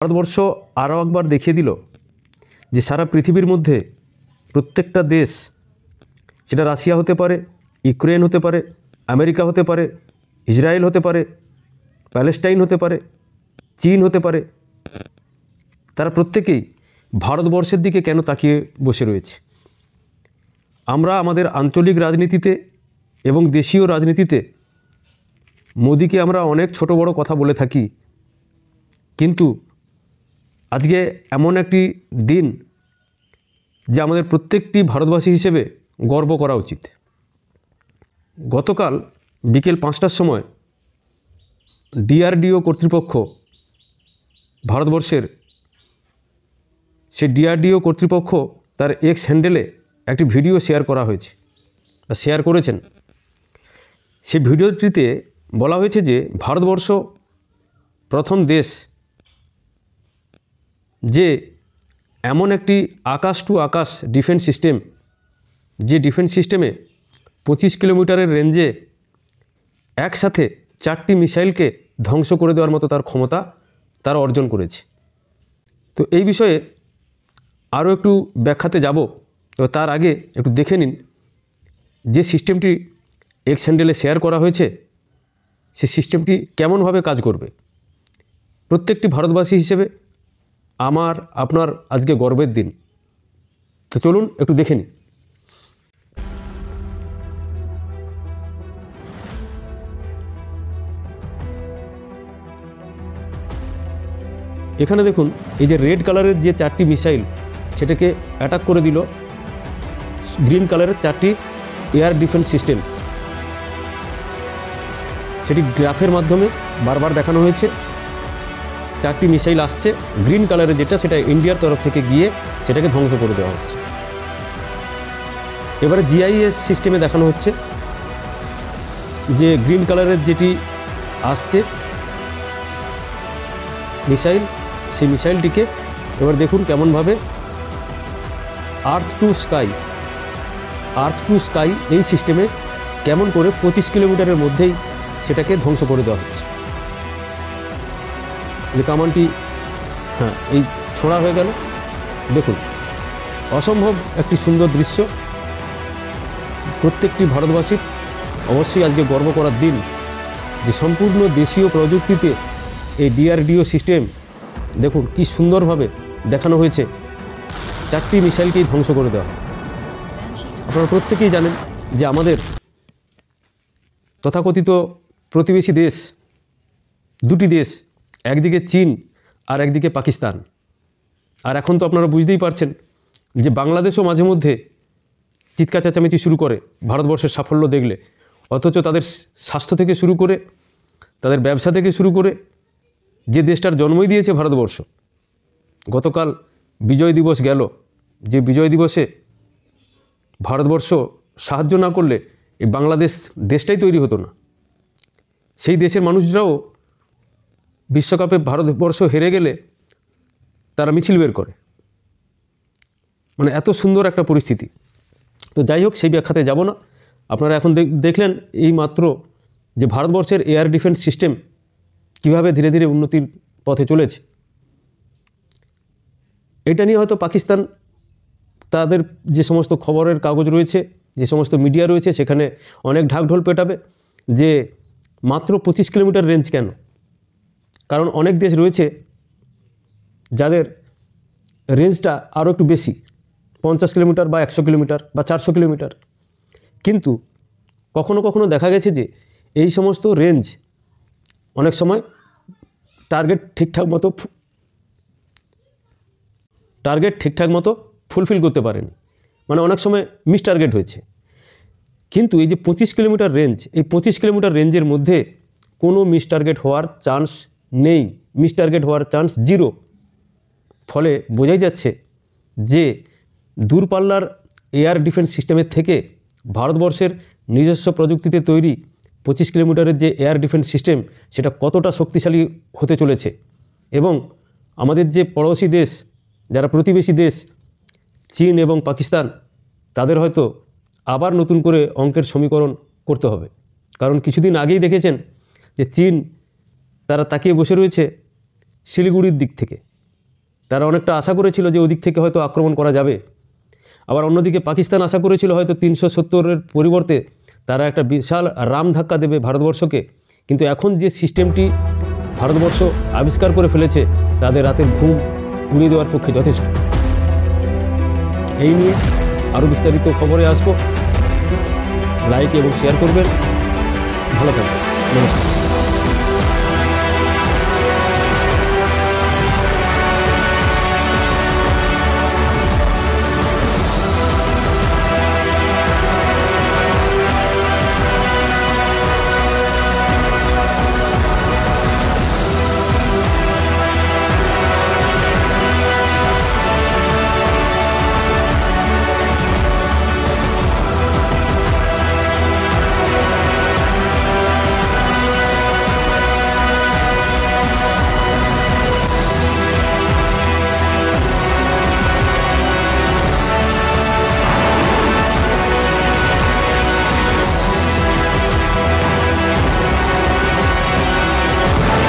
ভারতবর্ষ আরও একবার দেখিয়ে দিল যে সারা পৃথিবীর মধ্যে প্রত্যেকটা দেশ, সেটা রাশিয়া হতে পারে, ইউক্রেন হতে পারে, আমেরিকা হতে পারে, ইসরায়েল হতে পারে, প্যালেস্টাইন হতে পারে, চীন হতে পারে, তারা প্রত্যেকেই ভারতবর্ষের দিকে কেন তাকিয়ে বসে রয়েছে। আমরা আমাদের আঞ্চলিক রাজনীতিতে এবং দেশীয় রাজনীতিতে মোদিকে আমরা অনেক ছোট বড় কথা বলে থাকি, কিন্তু আজকে এমন একটি দিন যে আমাদের প্রত্যেকটি ভারতবাসী হিসেবে গর্ব করা উচিত। গতকাল বিকেল 5টার সময় ডিআরডিও কর্তৃপক্ষ, ভারতবর্ষের সেই ডিআরডিও কর্তৃপক্ষ তার এক্স হ্যান্ডেলে একটি ভিডিও শেয়ার করা হয়েছে, শেয়ার করেছেন। সেই ভিডিওটিতে বলা হয়েছে যে ভারতবর্ষ প্রথম দেশ যে এমন একটি আকাশ টু আকাশ ডিফেন্স সিস্টেম, যে ডিফেন্স সিস্টেমে 25 কিলোমিটারের রেঞ্জে একসাথে 4টি মিসাইলকে ধ্বংস করে দেওয়ার মতো তার ক্ষমতা তার অর্জন করেছে। তো এই বিষয়ে আরও একটু ব্যাখ্যাতে যাব, তো তার আগে একটু দেখে নিন যে সিস্টেমটি এক্স হ্যান্ডেলে শেয়ার করা হয়েছে সেই সিস্টেমটি কেমনভাবে কাজ করবে। প্রত্যেকটি ভারতবাসী হিসেবে আমার আপনার আজকে গর্বের দিন। তো চলুন একটু দেখে নিই। এখানে দেখুন, এই যে রেড কালারের যে 4টি মিসাইল সেটাকে অ্যাটাক করে দিল গ্রিন কালারের 4টি এয়ার ডিফেন্স সিস্টেম। সেটি গ্রাফের মাধ্যমে বারবার দেখানো হয়েছে। 4টি মিসাইল আসছে, গ্রিন কালারের যেটা সেটা ইন্ডিয়ার তরফ থেকে গিয়ে সেটাকে ধ্বংস করে দেওয়া হচ্ছে। এবারে জিআইএস সিস্টেমে দেখানো হচ্ছে যে গ্রিন কালারের যেটি আসছে মিসাইল, সেই মিসাইলটিকে এবার দেখুন কেমনভাবে আর্থ টু স্কাই এই সিস্টেমে কেমন করে 25 কিলোমিটারের মধ্যেই সেটাকে ধ্বংস করে দেওয়া হচ্ছে। যে কামানটি এই ছোড়া হয়ে গেল, দেখুন অসম্ভব একটি সুন্দর দৃশ্য। প্রত্যেকটি ভারতবাসীর অবশ্যই আজকে গর্ব করার দিন যে সম্পূর্ণ দেশীয় প্রযুক্তিতে এই ডিআরডিও সিস্টেম দেখুন কি সুন্দরভাবে দেখানো হয়েছে, 4টি মিসাইলকেই ধ্বংস করে দেওয়া। আপনারা প্রত্যেকেই জানেন যে আমাদের তথাকথিত প্রতিবেশী দেশ, দুটি দেশ, একদিকে চীন আর একদিকে পাকিস্তান। আর এখন তো আপনারা বুঝতেই পারছেন যে বাংলাদেশও মাঝে মধ্যে চিৎকার চেঁচামেচি শুরু করে ভারতবর্ষের সাফল্য দেখলে, অথচ তাদের স্বাস্থ্য থেকে শুরু করে তাদের ব্যবসা থেকে শুরু করে যে দেশটার জন্মই দিয়েছে ভারতবর্ষ। গতকাল বিজয় দিবস গেল, যে বিজয় দিবসে ভারতবর্ষ সাহায্য না করলে এই বাংলাদেশ দেশটাই তৈরি হতো না। সেই দেশের মানুষরাও বিশ্বকাপে ভারতবর্ষ হেরে গেলে তারা মিছিল বের করে, মানে এত সুন্দর একটা পরিস্থিতি। তো যাই হোক, সেই ব্যাখ্যাতে যাব না। আপনারা এখন দেখলেন এই মাত্র যে ভারতবর্ষের এয়ার ডিফেন্স সিস্টেম কীভাবে ধীরে ধীরে উন্নতির পথে চলেছে। এটা নিয়ে হয়তো পাকিস্তান তাদের যে সমস্ত খবরের কাগজ রয়েছে, যে সমস্ত মিডিয়া রয়েছে, সেখানে অনেক ঢাকঢোল পেটাবে যে মাত্র 25 কিলোমিটার রেঞ্জ কেন। কারণ অনেক দেশ রয়েছে যাদের রেঞ্জটা আরও একটু বেশি, 50 কিলোমিটার বা 100 কিলোমিটার বা 400 কিলোমিটার। কিন্তু কখনো কখনো দেখা গেছে যে এই সমস্ত রেঞ্জ অনেক সময় টার্গেট ঠিকঠাক মতো ফুলফিল করতে পারেনি, মানে অনেক সময় মিস টার্গেট হয়েছে। কিন্তু এই যে 25 কিলোমিটার রেঞ্জ, এই 25 কিলোমিটার রেঞ্জের মধ্যে কোনো মিস টার্গেট হওয়ার চান্স নেই, মিস টার্গেট হওয়ার চান্স 0। ফলে বোঝাই যাচ্ছে যে দূরপাল্লার এয়ার ডিফেন্স সিস্টেমের থেকে ভারতবর্ষের নিজস্ব প্রযুক্তিতে তৈরি 25 কিলোমিটারের যে এয়ার ডিফেন্স সিস্টেম সেটা কতটা শক্তিশালী হতে চলেছে। এবং আমাদের যে পড়োশি দেশ, যারা প্রতিবেশী দেশ চীন এবং পাকিস্তান, তাদের হয়তো আবার নতুন করে অঙ্কের সমীকরণ করতে হবে। কারণ কিছুদিন আগেই দেখেছেন যে চীন তারা তাকিয়ে বসে রয়েছে শিলিগুড়ির দিক থেকে, তারা অনেকটা আশা করেছিল যে ওদিক থেকে হয়তো আক্রমণ করা যাবে। আবার অন্যদিকে পাকিস্তান আশা করেছিল হয়তো 370-এর পরিবর্তে তারা একটা বিশাল রাম ধাক্কা দেবে ভারতবর্ষকে। কিন্তু এখন যে সিস্টেমটি ভারতবর্ষ আবিষ্কার করে ফেলেছে তাদের রাতের ঘুম উড়িয়ে দেওয়ার পক্ষে যথেষ্ট। এই নিয়ে আরও বিস্তারিত খবরে আসবো। লাইক এবং শেয়ার করবেন। ভালো থাকবেন। নমস্কার।